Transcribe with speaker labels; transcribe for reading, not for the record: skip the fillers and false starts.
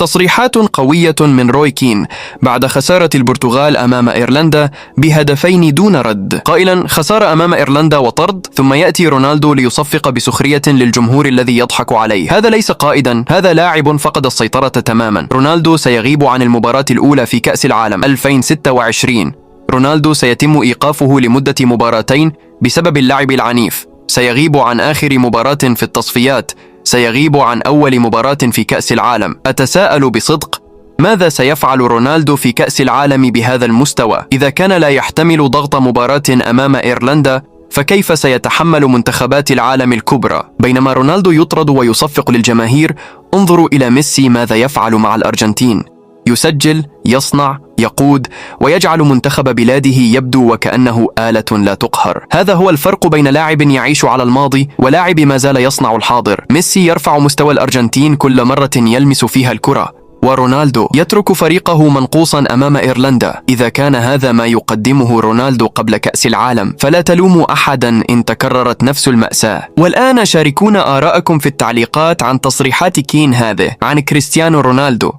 Speaker 1: تصريحات قوية من روي كين بعد خسارة البرتغال أمام إيرلندا بهدفين دون رد، قائلا: خسارة أمام إيرلندا وطرد، ثم يأتي رونالدو ليصفق بسخرية للجمهور الذي يضحك عليه. هذا ليس قائدا، هذا لاعب فقد السيطرة تماما. رونالدو سيغيب عن المباراة الأولى في كأس العالم 2026. رونالدو سيتم إيقافه لمدة مباراتين بسبب اللعب العنيف. سيغيب عن آخر مباراة في التصفيات. سيغيب عن أول مباراة في كأس العالم. أتساءل بصدق، ماذا سيفعل رونالدو في كأس العالم بهذا المستوى؟ إذا كان لا يحتمل ضغط مباراة أمام إيرلندا، فكيف سيتحمل منتخبات العالم الكبرى؟ بينما رونالدو يطرد ويصفق للجماهير، انظروا إلى ميسي ماذا يفعل مع الأرجنتين. يسجل، يصنع، يقود، ويجعل منتخب بلاده يبدو وكأنه آلة لا تقهر. هذا هو الفرق بين لاعب يعيش على الماضي ولاعب ما زال يصنع الحاضر. ميسي يرفع مستوى الأرجنتين كل مرة يلمس فيها الكرة، ورونالدو يترك فريقه منقوصا أمام إيرلندا. إذا كان هذا ما يقدمه رونالدو قبل كأس العالم، فلا تلوموا أحدا إن تكررت نفس المأساة. والآن شاركونا آراءكم في التعليقات عن تصريحات كين هذه عن كريستيانو رونالدو.